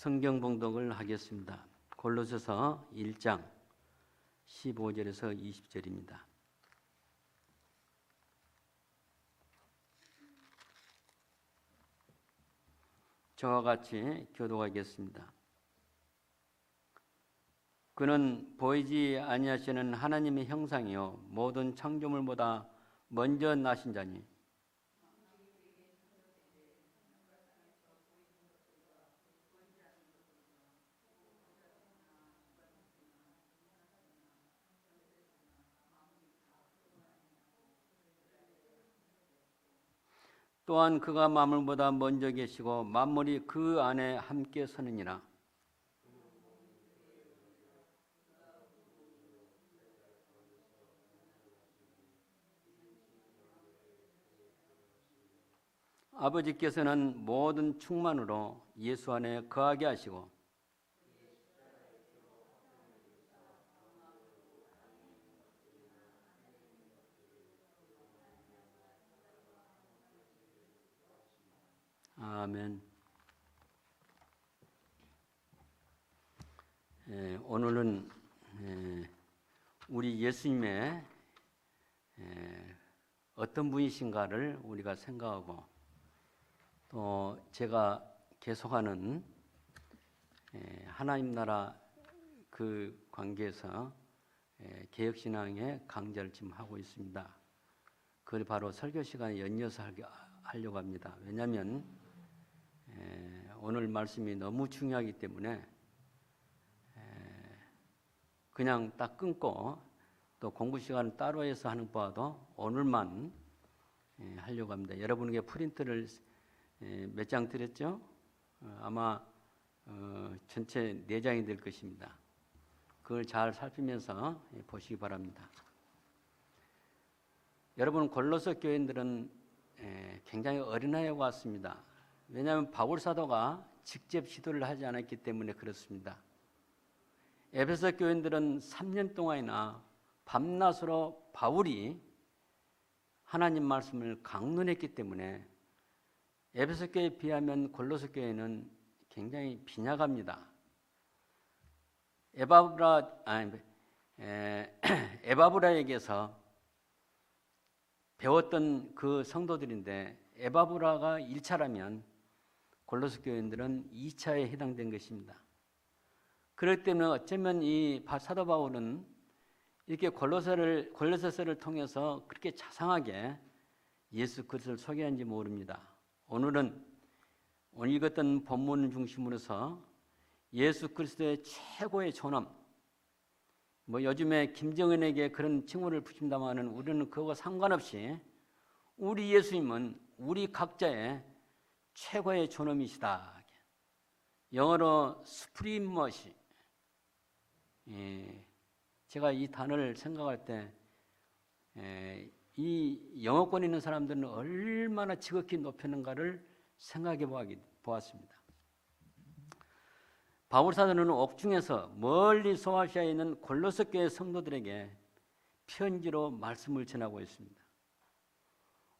성경 봉독을 하겠습니다. 골로새서 1장 15절에서 20절입니다. 저와 같이 교독하겠습니다. 그는 보이지 아니하시는 하나님의 형상이요 모든 창조물보다 먼저 나신 자니 또한 그가 만물보다 먼저 계시고 만물이 그 안에 함께 서느니라. 아버지께서는 모든 충만으로 예수 안에 거하게 하시고 아멘. 오늘은 우리 예수님의 어떤 분이신가를 우리가 생각하고 또 제가 계속하는 하나님 나라 그 관계에서 개혁신앙의 강좌를 지금 하고 있습니다. 그걸 바로 설교 시간에 연이어서 하려고 합니다. 왜냐하면 오늘 말씀이 너무 중요하기 때문에 그냥 딱 끊고 또 공부 시간을 따로 해서 하는 것보다도 오늘만 하려고 합니다. 여러분에게 프린트를 몇 장 드렸죠? 아마 전체 4장이 될 것입니다. 그걸 잘 살피면서 보시기 바랍니다. 여러분, 골로새 교인들은 굉장히 어린아이와 같습니다. 왜냐하면 바울 사도가 직접 지도를 하지 않았기 때문에 그렇습니다. 에베소 교인들은 3년 동안이나 밤낮으로 바울이 하나님 말씀을 강론했기 때문에 에베소 교회에 비하면 골로새 교회는 굉장히 빈약합니다. 에바브라에게서 배웠던 그 성도들인데 에바브라가 1차라면 골로새 교인들은 2차에 해당된 것입니다. 그렇기 때문에 어쩌면 이 사도 바울은 이렇게 골로새서를 통해서 그렇게 자상하게 예수 그리스도를 소개한지 모릅니다. 오늘 읽었던 본문을 중심으로서 예수 그리스도의 최고의 존엄, 요즘에 김정은에게 그런 칭호를 붙인다마는 우리는 그거와 상관없이 우리 예수님은 우리 각자의 최고의 존엄이시다. 영어로 수프리머시. 제가 이 단어를 생각할 때 이 영어권 있는 사람들은 얼마나 지극히 높였는가를 생각해 보았습니다. 바울 사도는 옥중에서 멀리 소아시아에 있는 골로새 교회 성도들에게 편지로 말씀을 전하고 있습니다.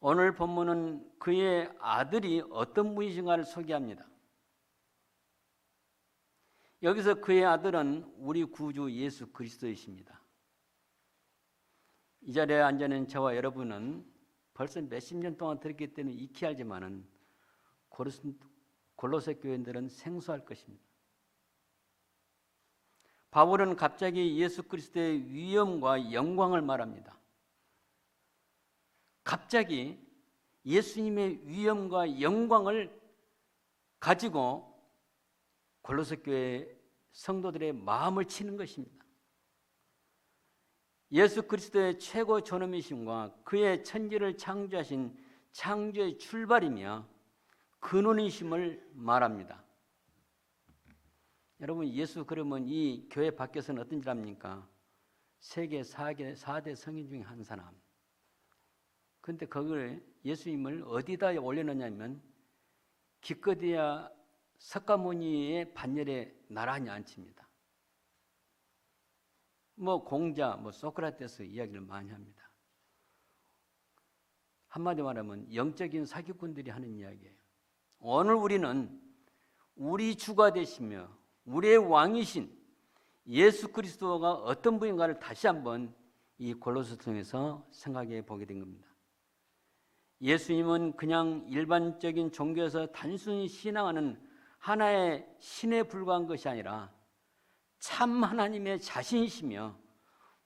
오늘 본문은 그의 아들이 어떤 분이신가를 소개합니다. 여기서 그의 아들은 우리 구주 예수 그리스도이십니다. 이 자리에 앉아 있는 저와 여러분은 벌써 몇십 년 동안 들었기 때문에 익히 알지만은 골로새 교인들은 생소할 것입니다. 바울은 갑자기 예수 그리스도의 위엄과 영광을 말합니다. 갑자기 예수님의 위엄과 영광을 가지고 골로새 교회 성도들의 마음을 치는 것입니다. 예수 그리스도의 최고 존엄이심과 그의 천지를 창조하신 창조의 출발이며 근원이심을 말합니다. 여러분, 예수 그러면 이 교회 밖에서는 어떤 줄 압니까? 세계 4대 성인 중에 한 사람. 그런데 그걸 예수님을 어디다 올려놓냐면 기껏해야 석가모니의 반열에 나란히 앉힙니다. 공자, 소크라테스 이야기를 많이 합니다. 한마디 말하면 영적인 사기꾼들이 하는 이야기예요. 오늘 우리는 우리 주가 되시며 우리의 왕이신 예수 그리스도가 어떤 분인가를 다시 한번 이 골로새서 통해서 생각해 보게 된 겁니다. 예수님은 그냥 일반적인 종교에서 단순히 신앙하는 하나의 신에 불과한 것이 아니라 참 하나님의 자신이시며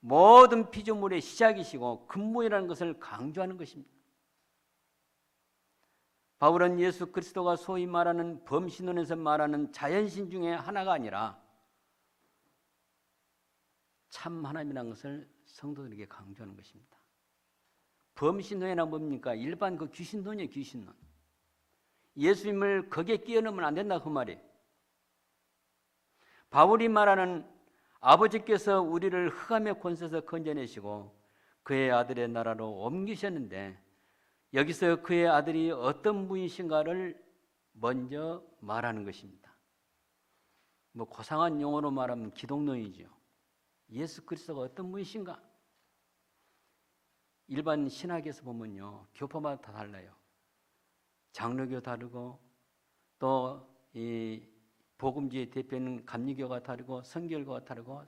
모든 피조물의 시작이시고 근본이라는 것을 강조하는 것입니다. 바울은 예수 그리스도가 소위 말하는 범신론에서 말하는 자연신 중에 하나가 아니라 참 하나님이라는 것을 성도들에게 강조하는 것입니다. 범신론이란 뭡니까? 일반 그 귀신론이에요, 귀신론. 예수님을 거기에 끼워넣으면 안 된다 그 말이에요. 바울이 말하는 아버지께서 우리를 흑암의 권세에서 건져내시고 그의 아들의 나라로 옮기셨는데 여기서 그의 아들이 어떤 분이신가를 먼저 말하는 것입니다. 뭐 고상한 용어로 말하면 기독론이죠. 예수 그리스도가 어떤 분이신가? 일반 신학에서 보면요, 교파마다 다 달라요. 장로교 다르고 또 이 복음주의 대표는 감리교가 다르고 성결교가 다르고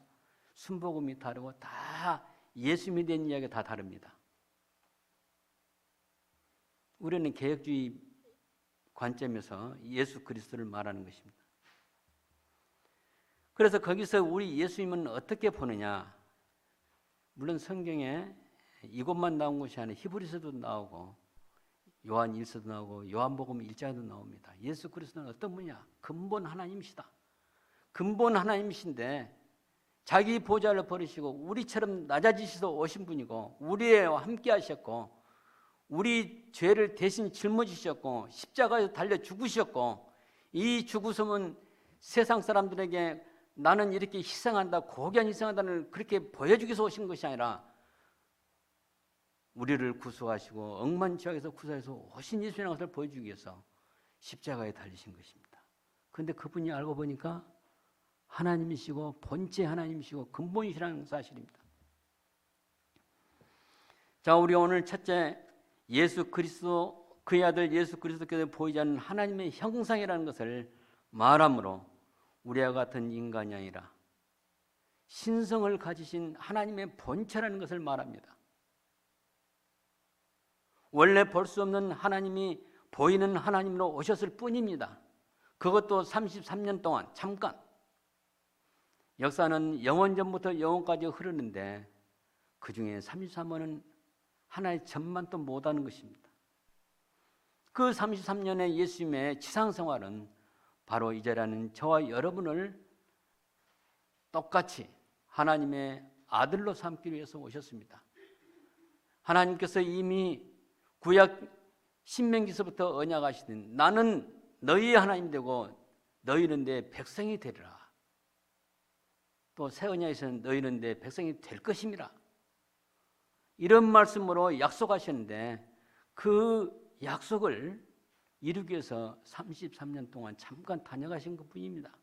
순복음이 다르고 다 예수님에 대한 이야기가 다 다릅니다. 우리는 개혁주의 관점에서 예수 그리스도를 말하는 것입니다. 그래서 거기서 우리 예수님은 어떻게 보느냐? 물론 성경에 이것만 나온 것이 아니라 히브리서도 나오고 요한 1서도 나오고 요한복음 1장에도 나옵니다. 예수 그리스도는 어떤 분이냐? 근본 하나님이시다. 근본 하나님이신데 자기 보좌를 버리시고 우리처럼 낮아지셔서 오신 분이고 우리와 함께 하셨고 우리 죄를 대신 짊어지셨고 십자가에서 달려 죽으셨고 이 죽으심은 세상 사람들에게 나는 이렇게 희생한다, 고귀한 희생한다는 그렇게 보여주기 위해서 오신 것이 아니라 우리를 구속하시고 억만지옥에서 구속해서 오신 예수님의 것을 보여주기 위해서 십자가에 달리신 것입니다. 그런데 그분이 알고 보니까 하나님이시고 본체 하나님이시고 근본이시라는 사실입니다. 자, 우리 오늘 첫째 예수 그리스도 그의 아들 예수 그리스도께서 보이지 않는 하나님의 형상이라는 것을 말함으로 우리와 같은 인간이 아니라 신성을 가지신 하나님의 본체라는 것을 말합니다. 원래 볼 수 없는 하나님이 보이는 하나님으로 오셨을 뿐입니다. 그것도 33년 동안 잠깐. 역사는 영원전부터 영원까지 흐르는데 그 중에 33년은 하나의 점만 또 못하는 것입니다. 그 33년의 예수님의 지상생활은 바로 이 자리하는 저와 여러분을 똑같이 하나님의 아들로 삼기 위해서 오셨습니다. 하나님께서 이미 구약 신명기서부터 언약하시는 나는 너희의 하나님 되고 너희는 내 백성이 되리라. 또 새 언약에서는 너희는 내 백성이 될 것임이라. 이런 말씀으로 약속하셨는데 그 약속을 이루기 위해서 33년 동안 잠깐 다녀가신 것뿐입니다.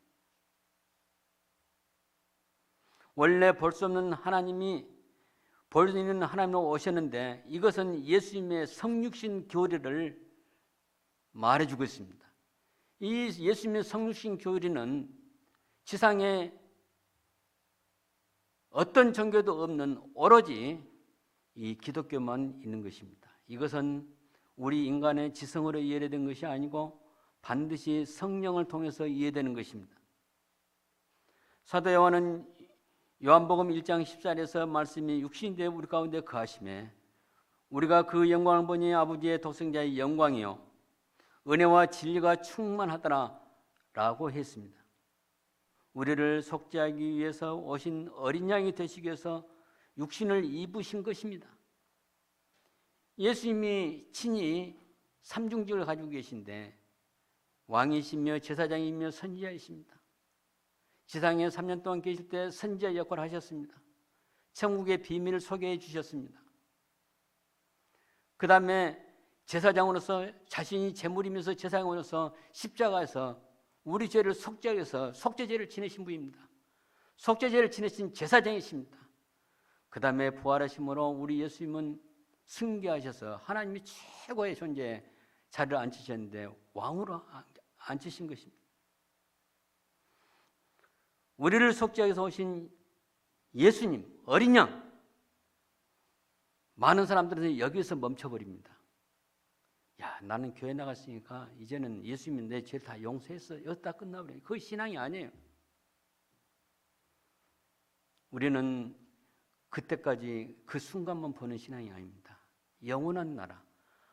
원래 볼 수 없는 하나님이 볼 수 있는 하나님으로 오셨는데 이것은 예수님의 성육신 교리를 말해주고 있습니다. 이 예수님의 성육신 교리는 지상에 어떤 종교도 없는 오로지 이 기독교만 있는 것입니다. 이것은 우리 인간의 지성으로 이해된 것이 아니고 반드시 성령을 통해서 이해되는 것입니다. 사도 요한은 요한복음 1장 14절에서 말씀이 육신이 되어 우리 가운데 거하심에 우리가 그 영광을 보니 아버지의 독생자의 영광이요 은혜와 진리가 충만하더라 라고 했습니다. 우리를 속죄하기 위해서 오신 어린 양이 되시기 위해서 육신을 입으신 것입니다. 예수님이 친히 삼중직을 가지고 계신데 왕이시며 제사장이며 선지자이십니다. 지상에 3년 동안 계실 때 선지자 역할을 하셨습니다. 천국의 비밀을 소개해 주셨습니다. 그 다음에 제사장으로서 자신이 제물이면서 제사장으로서 십자가에서 우리 죄를 속죄하기 위해서 속죄제를 지내신 분입니다. 속죄제를 지내신 제사장이십니다. 그 다음에 부활하심으로 우리 예수님은 승계하셔서 하나님이 최고의 존재에 자리를 앉히셨는데 왕으로 앉히신 것입니다. 우리를 속죄하기 위해서 오신 예수님, 어린 양, 많은 사람들은 여기서 멈춰버립니다. 야, 나는 교회 나갔으니까 이제는 예수님이 내 죄를 다 용서했어. 여기다 끝나버려요. 그게 신앙이 아니에요. 우리는 그때까지 그 순간만 보는 신앙이 아닙니다. 영원한 나라,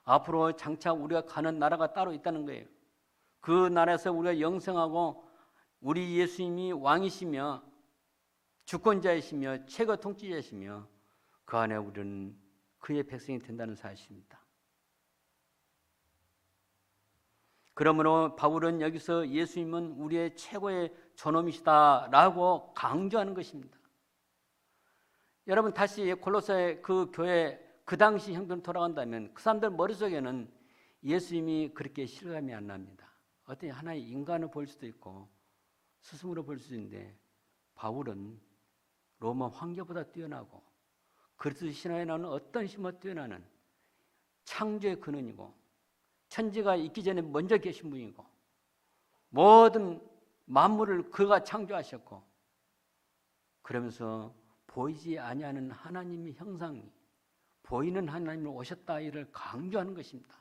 앞으로 장차 우리가 가는 나라가 따로 있다는 거예요. 그 나라에서 우리가 영생하고 우리 예수님이 왕이시며 주권자이시며 최고 통치자이시며 그 안에 우리는 그의 백성이 된다는 사실입니다. 그러므로 바울은 여기서 예수님은 우리의 최고의 존엄이시다라고 강조하는 것입니다. 여러분 다시 골로새 그 교회 그 당시 형편 돌아간다면 그 사람들 머릿속에는 예수님이 그렇게 실감이 안 납니다. 어떤 하나의 인간을 볼 수도 있고 스승으로 볼 수도 있는데 바울은 로마 황제보다 뛰어나고 그리스도 신화에 나오는 어떤 힘보다 뛰어나는 창조의 근원이고 천지가 있기 전에 먼저 계신 분이고 모든 만물을 그가 창조하셨고 그러면서 보이지 아니하는 하나님의 형상이 보이는 하나님을 오셨다 이를 강조하는 것입니다.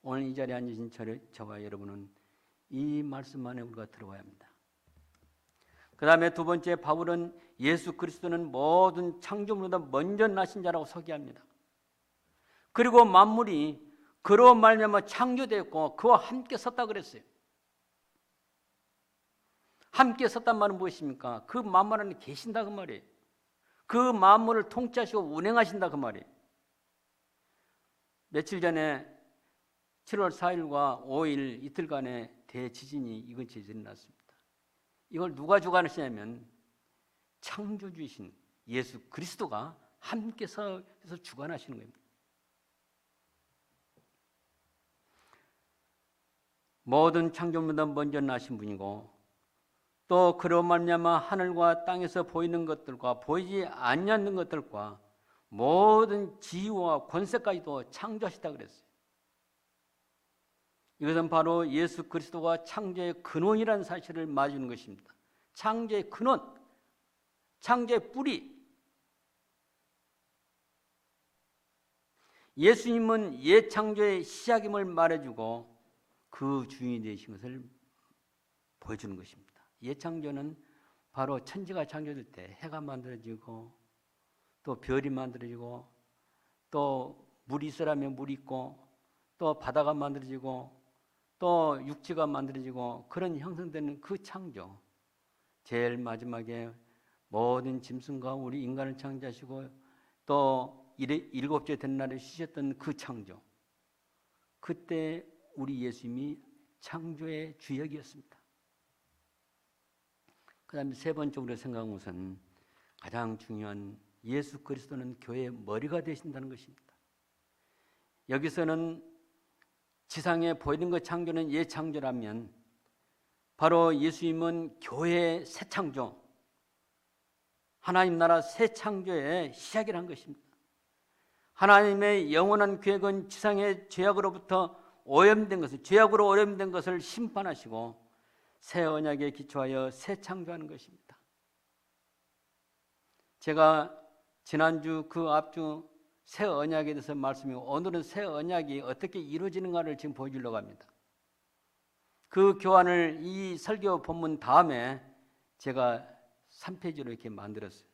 오늘 이 자리에 앉으신 저와 여러분은 이 말씀 안에 우리가 들어가야 합니다. 그 다음에 두 번째 바울은 예수 그리스도는 모든 창조물보다 먼저 나신 자라고 소개합니다. 그리고 만물이 그로 말미암아 창조되었고 그와 함께 섰다 그랬어요. 함께 섰단 말은 무엇입니까? 그 만물 안에 계신다 그 말이에요. 그 만물을 통치하시고 운행하신다 그 말이에요. 며칠 전에 7월 4일과 5일 이틀간의 대지진이 이 근처에 일어났습니다. 이걸 누가 주관하시냐면 창조주이신 예수 그리스도가 함께 서서 주관하시는 겁니다. 모든 창조물보다 먼저 나신 분이고 또 그로 말미암아 하늘과 땅에서 보이는 것들과 보이지 않는 것들과 모든 지위와 권세까지도 창조하시다 그랬어요. 이것은 바로 예수 그리스도가 창조의 근원이라는 사실을 말해주는 것입니다. 창조의 근원, 창조의 뿌리. 예수님은 옛 창조의 시작임을 말해주고 그 주인이 되신 것을 보여주는 것입니다. 옛 창조는 바로 천지가 창조될 때 해가 만들어지고 또 별이 만들어지고 또 물이 있으라면 물이 있고 또 바다가 만들어지고 또 육지가 만들어지고 그런 형성되는 그 창조. 제일 마지막에 모든 짐승과 우리 인간을 창조하시고 또 일곱째 된 날에 쉬셨던 그 창조. 그때 우리 예수님이 창조의 주역이었습니다. 그 다음에 세 번째로 생각한 것은 가장 중요한 예수 그리스도는 교회의 머리가 되신다는 것입니다. 여기서는 지상에 보이는 것 창조는 옛 창조라면 바로 예수님은 교회의 새 창조, 하나님 나라 새 창조의 시작이라는 것입니다. 하나님의 영원한 계획은 지상의 죄악으로부터 오염된 것을, 죄악으로 오염된 것을 심판하시고 새 언약에 기초하여 새 창조하는 것입니다. 제가 지난주 그 앞주 새 언약에 대해서 말씀이고 오늘은 새 언약이 어떻게 이루어지는가를 지금 보여주려고 합니다. 그 교환을 이 설교 본문 다음에 제가 3페이지로 이렇게 만들었어요.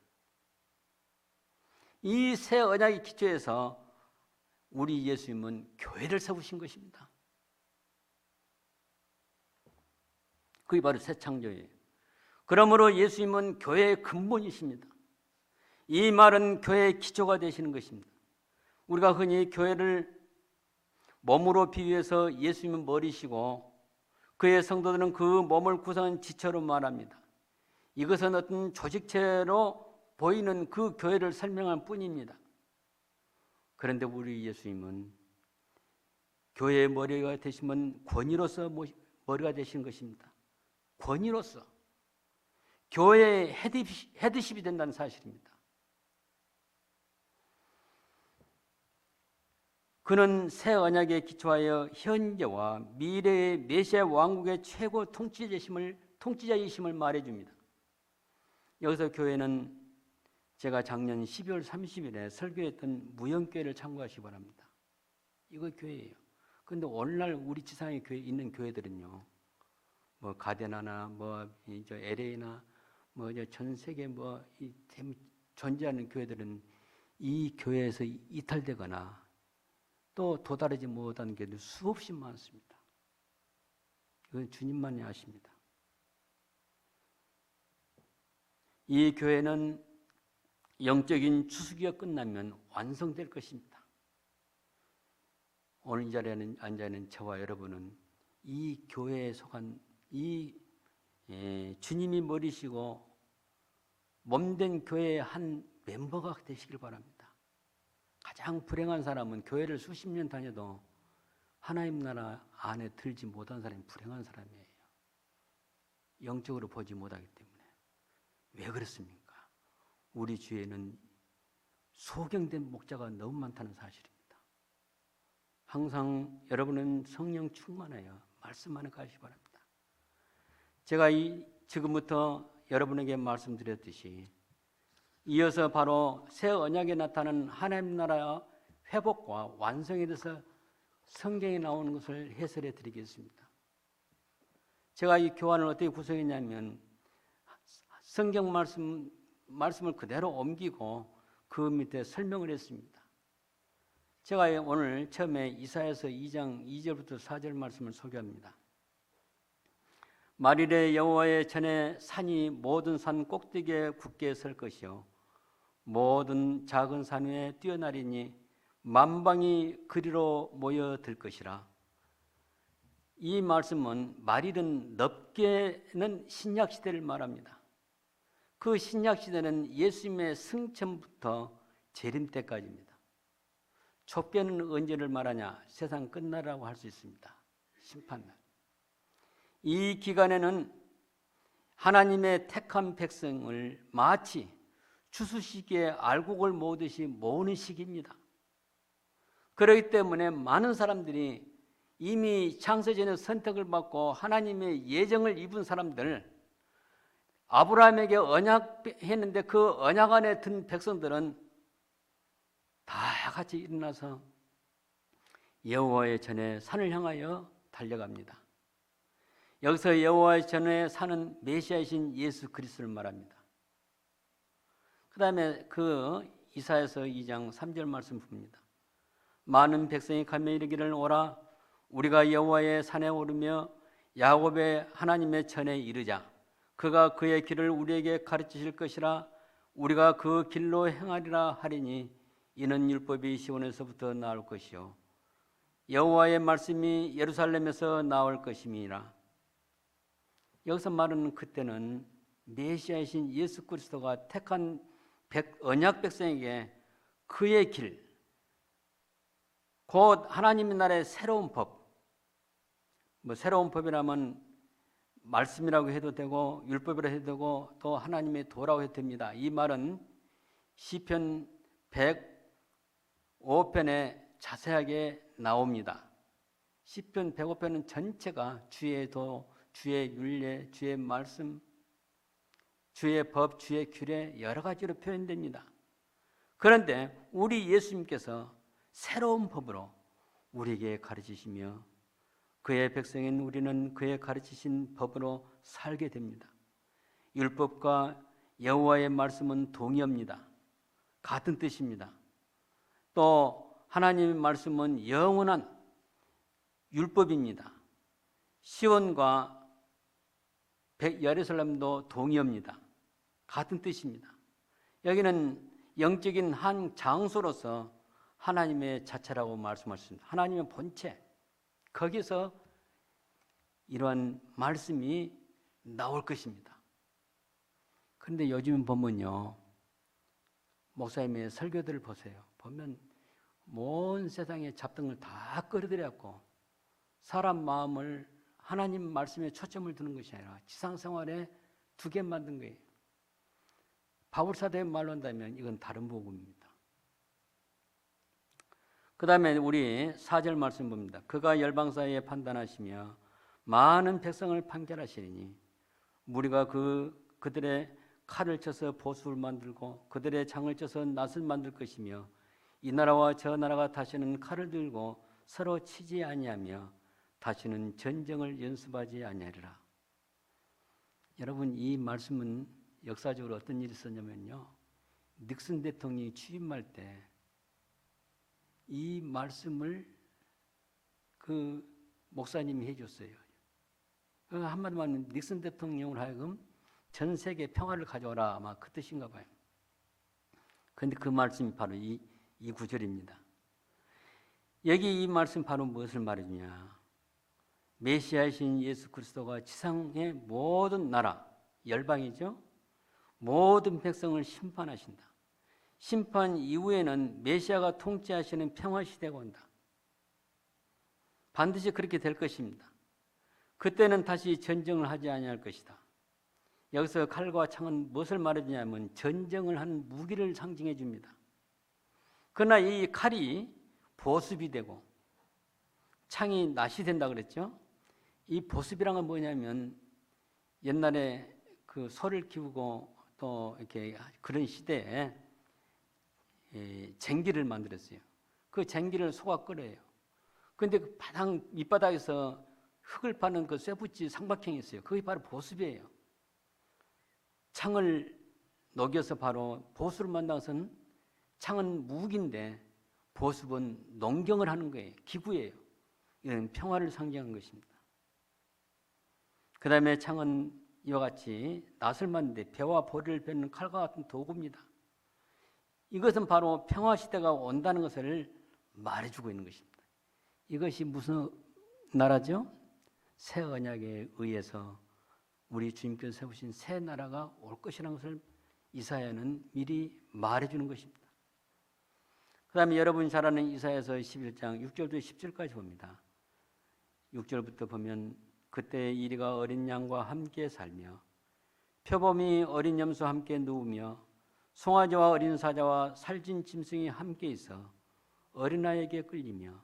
이 새 언약의 기초에서 우리 예수님은 교회를 세우신 것입니다. 그게 바로 새 창조예요. 그러므로 예수님은 교회의 근본이십니다. 이 말은 교회의 기초가 되시는 것입니다. 우리가 흔히 교회를 몸으로 비유해서 예수님은 머리시고 그의 성도들은 그 몸을 구성한 지체로 말합니다. 이것은 어떤 조직체로 보이는 그 교회를 설명할 뿐입니다. 그런데 우리 예수님은 교회의 머리가 되시면 권위로서 머리가 되신 것입니다. 권위로서 교회의 헤드십이 된다는 사실입니다. 그는 새 언약에 기초하여 현재와 미래의 메시아 왕국의 최고 통치자이심을 말해줍니다. 여기서 교회는 제가 작년 12월 30일에 설교했던 무형교회를 참고하시기 바랍니다. 이거 교회예요. 그런데 오늘날 우리 지상에 있는 교회들은요, 뭐 가데나나 뭐 LA나 뭐 전 세계 뭐 존재하는 교회들은 이 교회에서 이탈되거나 또 도달하지 못하는 교회들 수없이 많습니다. 이건 주님만이 아십니다. 이 교회는 영적인 추수기가 끝나면 완성될 것입니다. 오늘 이 자리에 앉아있는 저와 여러분은 이 교회에 속한 이 주님이 머리시고 몸된 교회의 한 멤버가 되시길 바랍니다. 가장 불행한 사람은 교회를 수십 년 다녀도 하나님 나라 안에 들지 못한 사람이 불행한 사람이에요. 영적으로 보지 못하기 때문에. 왜 그렇습니까? 우리 주위에는 소경된 목자가 너무 많다는 사실입니다. 항상 여러분은 성령 충만하여 말씀만을 가시기 바랍니다. 제가 지금부터 여러분에게 말씀드렸듯이 이어서 바로 새 언약에 나타나는 하나님 나라의 회복과 완성에 대해서 성경에 나오는 것을 해설해 드리겠습니다. 제가 이 교환을 어떻게 구성했냐면 성경 말씀을 그대로 옮기고 그 밑에 설명을 했습니다. 제가 오늘 처음에 이사야서 2장 2절부터 4절 말씀을 소개합니다. 말일에 여호와의 전에 산이 모든 산 꼭대기에 굳게 설 것이요 모든 작은 산 위에 뛰어나리니 만방이 그리로 모여들 것이라. 이 말씀은 말일은 넓게는 신약시대를 말합니다. 그 신약시대는 예수님의 승천부터 재림 때까지입니다. 좁게는 언제를 말하냐? 세상 끝나라고 할 수 있습니다. 심판날. 이 기간에는 하나님의 택한 백성을 마치 추수시기에 알곡을 모으듯이 모으는 시기입니다. 그렇기 때문에 많은 사람들이 이미 창세전에 선택을 받고 하나님의 예정을 입은 사람들, 아브라함에게 언약했는데 그 언약 안에 든 백성들은 다 같이 일어나서 여호와의 전에 산을 향하여 달려갑니다. 여기서 여호와의 전에 산은 메시아이신 예수 그리스도를 말합니다. 그 다음에 그 이사야서 2장 3절 말씀 봅니다. 많은 백성이 가며 이르기를 오라 우리가 여호와의 산에 오르며 야곱의 하나님의 전에 이르자. 그가 그의 길을 우리에게 가르치실 것이라. 우리가 그 길로 행하리라 하리니 이는 율법이 시온에서부터 나올 것이요 여호와의 말씀이 예루살렘에서 나올 것임이라. 여기서 말하는 그때는 메시아이신 예수 그리스도가 택한 언약 백성에게 그의 길, 곧 하나님의 나라의 새로운 법, 새로운 법이라면 말씀이라고 해도 되고 율법이라고 해도 되고 또 하나님의 도라고 해도 됩니다. 이 말은 시편 105편에 자세하게 나옵니다. 시편 105편은 전체가 주의 도, 주의 율례, 주의 말씀, 주의 법, 주의 규례 여러 가지로 표현됩니다. 그런데 우리 예수님께서 새로운 법으로 우리에게 가르치시며 그의 백성인 우리는 그의 가르치신 법으로 살게 됩니다. 율법과 여호와의 말씀은 동의합니다. 같은 뜻입니다. 또 하나님의 말씀은 영원한 율법입니다. 시온과 예루살렘도 동의합니다. 같은 뜻입니다. 여기는 영적인 한 장소로서 하나님의 자체라고 말씀하셨습니다. 하나님의 본체, 거기서 이러한 말씀이 나올 것입니다. 그런데 요즘 보면요, 목사님의 설교들을 보세요. 보면 온 세상의 잡등을 다 끌어들여갖고 사람 마음을 하나님 말씀에 초점을 두는 것이 아니라 지상생활에 두게 만든 거예요. 바울사도의 말로 한다면 이건 다른 복음입니다. 그 다음에 우리 4절 말씀 봅니다. 그가 열방 사이에 판단하시며 많은 백성을 판결하시리니 무리가 그들의 칼을 쳐서 보습을 만들고 그들의 창을 쳐서 낫을 만들 것이며 이 나라와 저 나라가 다시는 칼을 들고 서로 치지 아니하며 다시는 전쟁을 연습하지 아니하리라. 여러분, 이 말씀은 역사적으로 어떤 일이 있었냐면요, 닉슨 대통령이 취임할 때 이 말씀을 그 목사님이 해줬어요. 한마디로 하면 닉슨 대통령을 하여금 전 세계 평화를 가져오라, 아마 그 뜻인가 봐요. 그런데 그 말씀이 바로 이 구절입니다. 여기 이 말씀 바로 무엇을 말해주냐? 메시아이신 예수 그리스도가 지상의 모든 나라, 열방이죠, 모든 백성을 심판하신다. 심판 이후에는 메시아가 통치하시는 평화시대가 온다. 반드시 그렇게 될 것입니다. 그때는 다시 전쟁을 하지 아니할 것이다. 여기서 칼과 창은 무엇을 말해주냐면 전쟁을 하는 무기를 상징해 줍니다. 그러나 이 칼이 보습이 되고 창이 낫이 된다 그랬죠. 이 보습이란 건 뭐냐면 옛날에 그 소를 키우고 또 이렇게 그런 시대에 쟁기를 만들었어요. 그 쟁기를 소가 끓여요. 그런데 그 밑바닥에서 흙을 파는 그 쇠붙이 삼각형이 있어요. 그게 바로 보습이에요. 창을 녹여서 바로 보습을 만든 것은, 창은 무기인데 보습은 농경을 하는 거예요. 기구예요. 이런 평화를 상징하는 것입니다. 그 다음에 창은 이와 같이 낫을 만드는데 배와 보리를 베는 칼과 같은 도구입니다. 이것은 바로 평화시대가 온다는 것을 말해주고 있는 것입니다. 이것이 무슨 나라죠? 새 언약에 의해서 우리 주님께서 세우신 새 나라가 올 것이라는 것을 이사야는 미리 말해주는 것입니다. 그 다음에 여러분이 잘 아는 이사야서 11장 6절부터 10절까지 봅니다. 6절부터 보면 그때 이리가 어린 양과 함께 살며 표범이 어린 염소와 함께 누우며 송아지와 어린 사자와 살진 짐승이 함께 있어 어린아이에게 끌리며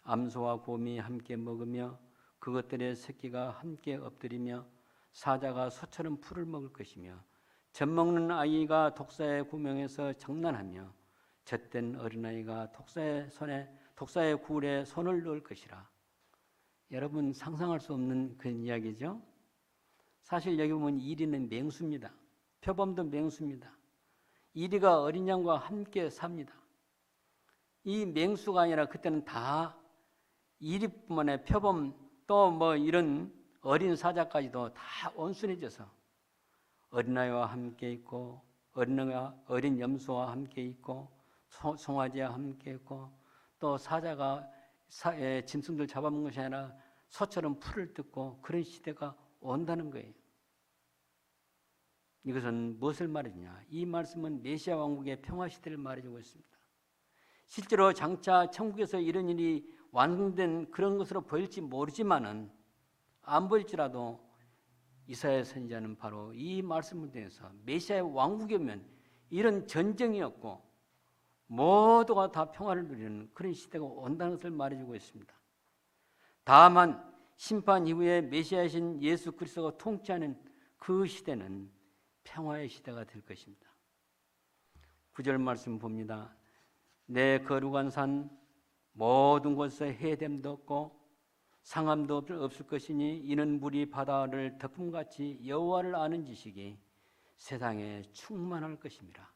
암소와 곰이 함께 먹으며 그것들의 새끼가 함께 엎드리며 사자가 소처럼 풀을 먹을 것이며 젖먹는 아이가 독사의 구멍에서 장난하며 젖된 어린아이가 독사의 굴에 손을 넣을 것이라. 여러분, 상상할 수 없는 그런 이야기죠. 사실 여기 보면 이리는 맹수입니다. 표범도 맹수입니다. 이리가 어린 양과 함께 삽니다. 이 맹수가 아니라 그때는 다 이리뿐만 아니라 표범 또 뭐 이런 어린 사자까지도 다 온순해져서 어린아이와 함께 있고 어린 염소와 함께 있고 송아지와 함께 있고 또 사자가 짐승들 잡아먹는 것이 아니라 소처럼 풀을 뜯고 그런 시대가 온다는 거예요. 이것은 무엇을 말해주냐? 이 말씀은 메시아 왕국의 평화시대를 말해주고 있습니다. 실제로 장차 천국에서 이런 일이 완성된 그런 것으로 보일지 모르지만은 안 보일지라도 이사야 선지자는 바로 이 말씀을 통해서 메시아의 왕국이 오면 이런 전쟁이 없고 모두가 다 평화를 누리는 그런 시대가 온다는 것을 말해주고 있습니다. 다만 심판 이후에 메시아이신 예수 그리스도가 통치하는 그 시대는 평화의 시대가 될 것입니다. 9절 말씀 봅니다. 내 거룩한 산 모든 곳에 해됨도 없고 상함도 없을 것이니 이는 물이 바다를 덮음같이 여호와를 아는 지식이 세상에 충만할 것입니다.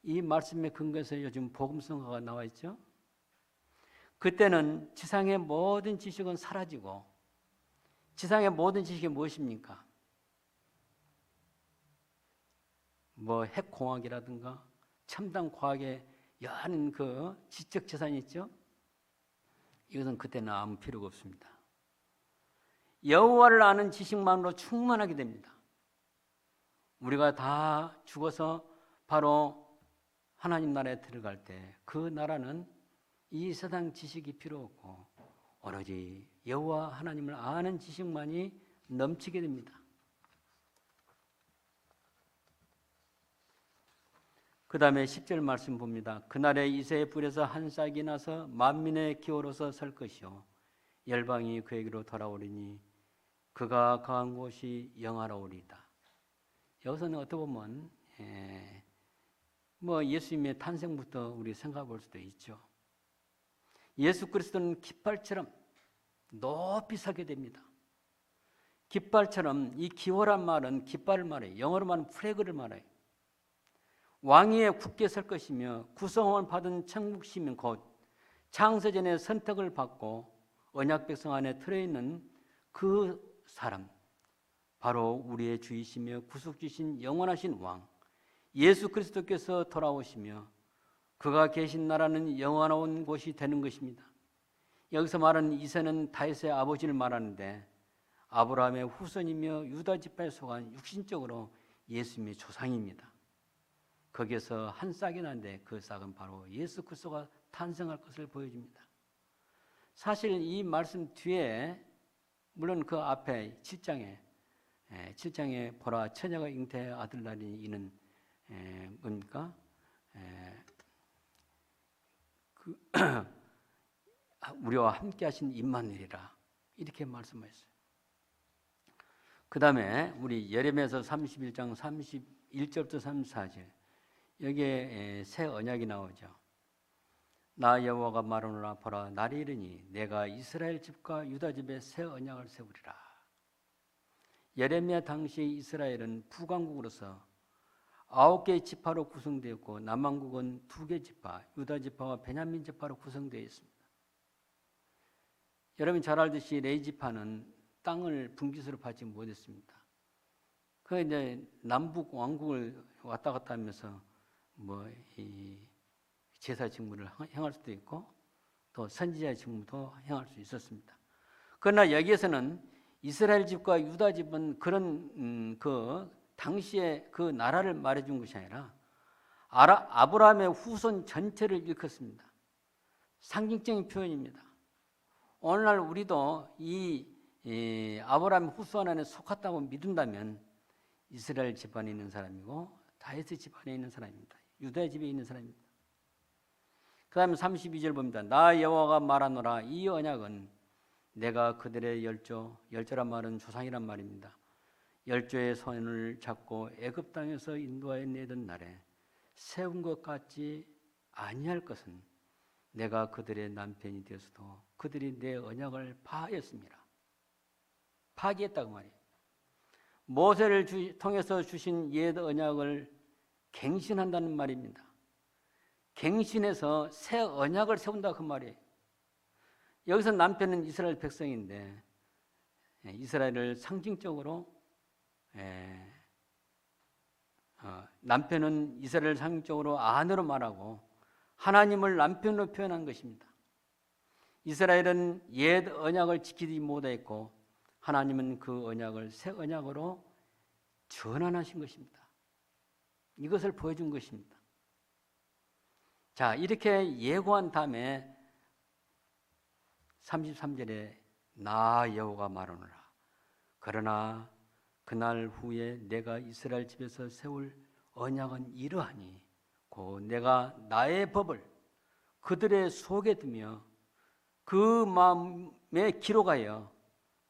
이 말씀에 근거해서 요즘 복음성가가 나와 있죠. 그때는 지상의 모든 지식은 사라지고 지상의 모든 지식이 무엇입니까? 뭐 핵공학이라든가 첨단 과학의 여한 그 지적 재산이 있죠. 이것은 그때는 아무 필요가 없습니다. 여호와를 아는 지식만으로 충만하게 됩니다. 우리가 다 죽어서 바로 하나님 나라에 들어갈 때 그 나라는 이 세상 지식이 필요 없고 오로지 여호와 하나님을 아는 지식만이 넘치게 됩니다. 그 다음에 10절 말씀 봅니다. 그날에 이새의 뿔에서 한 싹이 나서 만민의 기호로서 설 것이요 열방이 그에게로 돌아오리니 그가 거한 곳이 영화로우리이다. 여기서는 어떻게 보면 뭐 예수님의 탄생부터 우리 생각해 볼 수도 있죠. 예수 그리스도는 깃발처럼 높이 서게 됩니다. 깃발처럼, 이 기호란 말은 깃발을 말해요. 영어로 말하면 플래그를 말해요. 왕 위에 굳게 설 것이며 구성을 받은 천국 시민 곧 창세전에 선택을 받고 언약 백성 안에 들어있는 그 사람, 바로 우리의 주이시며 구속주신 영원하신 왕 예수 그리스도께서 돌아오시며 그가 계신 나라는 영원한 곳이 되는 것입니다. 여기서 말하는 이세는 다윗의 아버지를 말하는데 아브라함의 후손이며 유다 지파에 속한 육신적으로 예수님의 조상입니다. 거기에서 한 싹이 나는데 그 싹은 바로 예수 그리스도가 탄생할 것을 보여줍니다. 사실 이 말씀 뒤에 물론 그 앞에 7장에 보라 처녀가 잉태의 아들 낳으니 이는 뭡니까? 우리와 함께 하신 임마누엘이라 이렇게 말씀하셨어요. 그 다음에 우리 예레미야서 31장 31절부터 34절 여기에 새 언약이 나오죠. 나 여호와가 말하노라 보라 날이 이르니 내가 이스라엘 집과 유다 집에 새 언약을 세우리라. 예레미야 당시 이스라엘은 북왕국으로서 9개의 지파로 구성되었고 남왕국은 2개 지파, 유다 지파와 베냐민 지파로 구성되어 있습니다. 여러분 잘 알듯이 레위 지파는 땅을 분깃으로 받지 못했습니다. 그 이제 남북 왕국을 왔다 갔다 하면서 뭐 이 제사 직무를 행할 수도 있고 또 선지자의 직무도 행할 수 있었습니다. 그러나 여기에서는 이스라엘 집과 유다 집은 그런 그 당시에 그 나라를 말해준 것이 아니라 아브라함의 후손 전체를 일컫습니다. 상징적인 표현입니다. 오늘날 우리도 이 아브라함 후손 안에 속았다고 믿는다면 이스라엘 집안에 있는 사람이고 다윗의 집안에 있는 사람입니다. 유다의 집에 있는 사람입니다. 그 다음에 32절 봅니다. 나 여호와가 말하노라 이 언약은 내가 그들의 열조란 말은 조상이란 말입니다. 열조의 손을 잡고 애굽 땅에서 인도하여 내던 날에 세운 것 같지 아니할 것은 내가 그들의 남편이 되어서도 그들이 내 언약을 파하였습니다. 파기했다고 말이에요. 모세를 통해서 주신 옛 언약을 갱신한다는 말입니다. 갱신해서 새 언약을 세운다 그 말이에요. 여기서 남편은 이스라엘 백성인데 이스라엘을 상징적으로 남편은 이스라엘을 상징적으로 아내로 말하고 하나님을 남편으로 표현한 것입니다. 이스라엘은 옛 언약을 지키지 못했고 하나님은 그 언약을 새 언약으로 전환하신 것입니다. 이것을 보여준 것입니다. 자, 이렇게 예고한 다음에 33절에 나 여호와가 말하노라. 그러나 그날 후에 내가 이스라엘 집에서 세울 언약은 이러하니 곧 내가 나의 법을 그들의 속에 두며 그 마음에 기록하여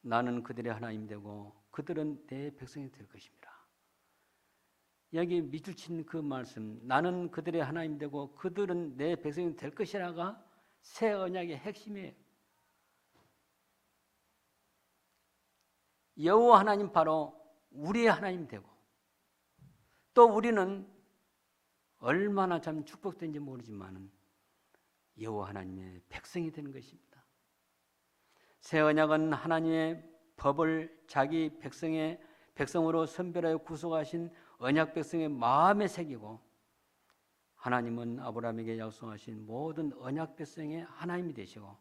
나는 그들의 하나님 되고 그들은 내 백성이 될 것입니다. 여기 밑줄 친 그 말씀 나는 그들의 하나님 되고 그들은 내 백성이 될 것이라가 새 언약의 핵심이에요. 여호와 하나님 바로 우리의 하나님 되고 또 우리는 얼마나 참 축복된지 모르지만 여호와 하나님의 백성이 되는 것입니다. 새 언약은 하나님의 법을 자기 백성으로 선별하여 구속하신 언약 백성의 마음에 새기고 하나님은 아브라함에게 약속하신 모든 언약 백성의 하나님이 되시고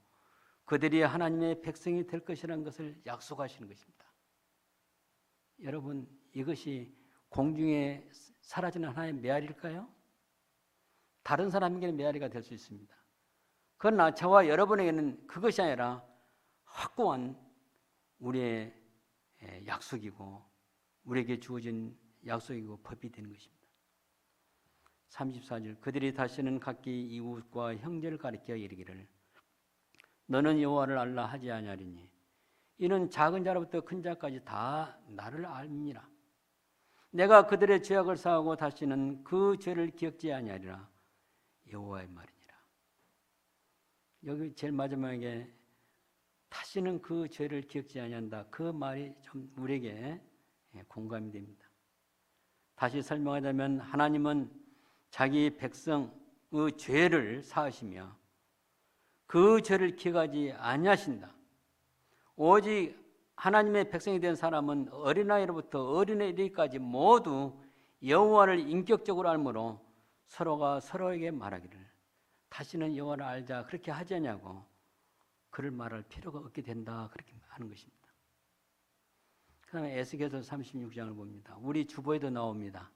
그들이 하나님의 백성이 될 것이라는 것을 약속하시는 것입니다. 여러분 이것이 공중에 사라지는 하나의 메아리일까요? 다른 사람에게는 메아리가 될 수 있습니다. 그러나 저와 여러분에게는 그것이 아니라 확고한 우리의 약속이고 우리에게 주어진 약속이고 법이 되는 것입니다. 34절 그들이 다시는 각기 이웃과 형제를 가리켜 이르기를 너는 여호와를 알라 하지 아니하리니 이는 작은 자로부터 큰 자까지 다 나를 알미라. 내가 그들의 죄악을 사하고 다시는 그 죄를 기억지 아니하리라. 여호와의 말이니라. 여기 제일 마지막에 다시는 그 죄를 기억지 아니한다. 그 말이 좀 우리에게 공감이 됩니다. 다시 설명하자면 하나님은 자기 백성의 죄를 사하시며 그 죄를 기억하지 아니하신다. 오직 하나님의 백성이 된 사람은 어린아이로부터 어린애까지 모두 여호와를 인격적으로 알므로 서로가 서로에게 말하기를 다시는 여호와를 알자 그렇게 하자냐고 그를 말할 필요가 없게 된다 그렇게 하는 것입니다. 그 다음에 에스겔서 36장을 봅니다. 우리 주보에도 나옵니다.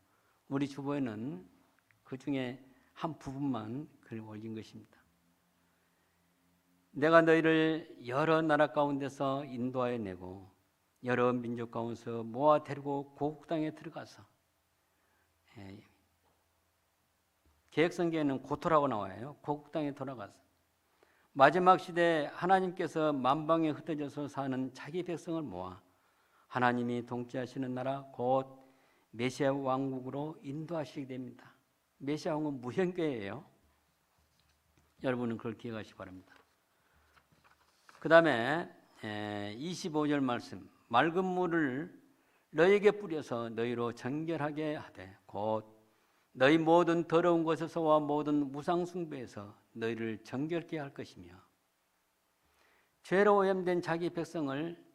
우리 주보에는 그 중에 한 부분만 글을 올린 것입니다. 내가 너희를 여러 나라 가운데서 인도하여 내고 여러 민족 가운데서 모아 데리고 고국 땅에 들어가서 개혁성경에는 고토라고 나와요. 고국 땅에 돌아가서 마지막 시대에 하나님께서 만방에 흩어져서 사는 자기 백성을 모아 하나님이 통치하시는 나라 곧 메시아 왕국으로 인도하시게 됩니다. 메시아 왕국은 무형교회예요. 여러분은 그걸 기억하시기 바랍니다. 그 다음에 25절 말씀 맑은 물을 너희에게 뿌려서 너희로 정결하게 하되 곧 너희 모든 더러운 것에서와 모든 우상 숭배에서 너희를 정결케 할 것이며 죄로 오염된 자기 백성을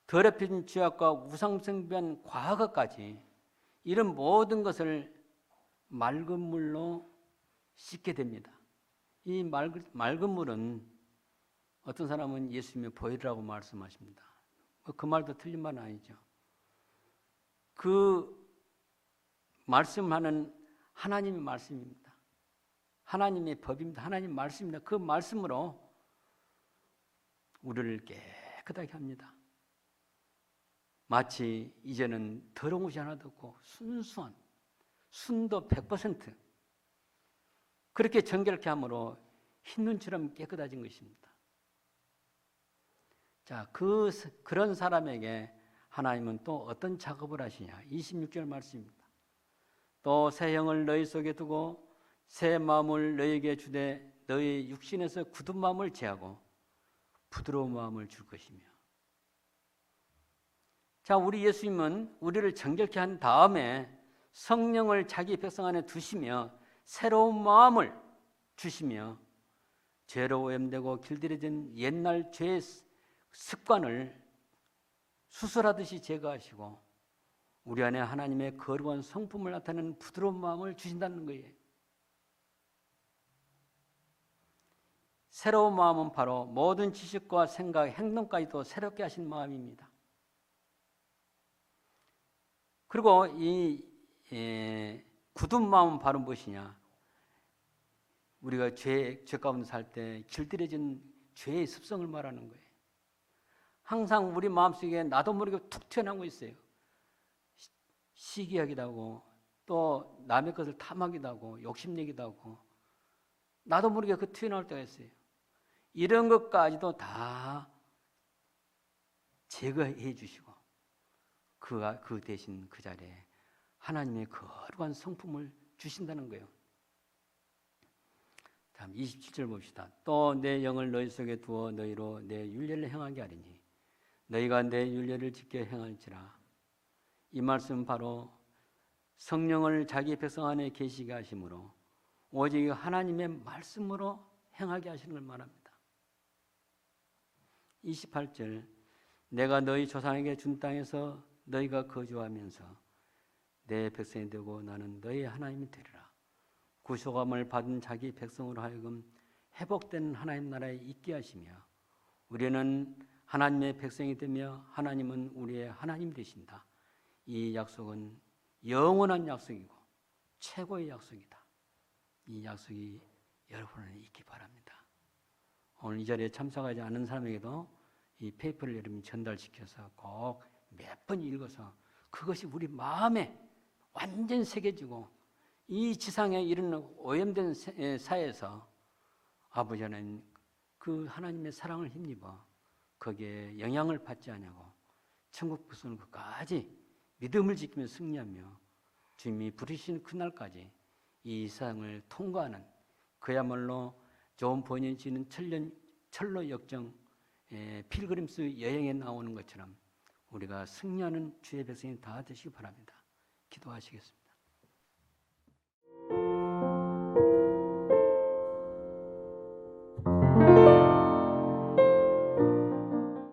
더럽힌 죄악과 우상 숭배한 과거까지 이런 모든 것을 맑은 물로 씻게 됩니다. 이 맑은 물은 어떤 사람은 예수님의 보혈이라고 말씀하십니다. 그 말도 틀린 말은 아니죠. 그 말씀하는 하나님의 말씀입니다. 하나님의 법입니다. 하나님의 말씀입니다. 그 말씀으로 우리를 깨끗하게 합니다. 마치 이제는 더러운 것이 하나도 없고 순수한 순도 100% 그렇게 정결케 함으로 흰 눈처럼 깨끗해진 것입니다. 자, 그런 사람에게 하나님은 또 어떤 작업을 하시냐? 26절 말씀입니다. 또 새 영을 너희 속에 두고 새 마음을 너희에게 주되 너희 육신에서 굳은 마음을 제하고 부드러운 마음을 줄 것이며. 자, 우리 예수님은 우리를 정결케 한 다음에 성령을 자기 백성 안에 두시며 새로운 마음을 주시며 죄로 오염되고 길들여진 옛날 죄의 습관을 수술하듯이 제거하시고 우리 안에 하나님의 거룩한 성품을 나타내는 부드러운 마음을 주신다는 거예요. 새로운 마음은 바로 모든 지식과 생각, 행동까지도 새롭게 하신 마음입니다. 그리고 이 굳은 마음은 바로 무엇이냐? 우리가 죄 가운데 살 때 길들여진 죄의 습성을 말하는 거예요. 항상 우리 마음속에 나도 모르게 툭 튀어나오고 있어요. 시기하기도 하고 또 남의 것을 탐하기도 하고 욕심내기도 하고 나도 모르게 그 튀어나올 때가 있어요. 이런 것까지도 다 제거해 주시고 그 대신 그 자리에 하나님의 거룩한 성품을 주신다는 거예요. 다음 27절 봅시다. 또 내 영을 너희 속에 두어 너희로 내 율례를 행하게 하리니 너희가 내 율례를 지켜 행할지라. 이 말씀은 바로 성령을 자기 백성 안에 계시게 하심으로 오직 하나님의 말씀으로 행하게 하시는 걸 말합니다. 28절 내가 너희 조상에게 준 땅에서 너희가 거주하면서 내 백성이 되고 나는 너희의 하나님이 되리라. 구속함을 받은 자기 백성으로 하여금 회복된 하나님 나라에 있게 하시며 우리는 하나님의 백성이 되며 하나님은 우리의 하나님 되신다. 이 약속은 영원한 약속이고 최고의 약속이다. 이 약속이 여러분에게 있기 바랍니다. 오늘 이 자리에 참석하지 않은 사람에게도 이 페이퍼를 여러분이 전달시켜서 꼭 몇 번 읽어서 그것이 우리 마음에 완전 새겨지고 이 지상에 이런 오염된 사회에서 아버지 하나님 그 하나님의 사랑을 힘입어 거기에 영향을 받지 않냐고 천국 백성을 끝까지 믿음을 지키며 승리하며 주님이 부르신 그날까지 이 세상을 통과하는 그야말로 존 번연이 지는 철로 역정 필그림스 여행에 나오는 것처럼 우리가 승리하는 주의 백성이 다 되시기 바랍니다. 기도하시겠습니다.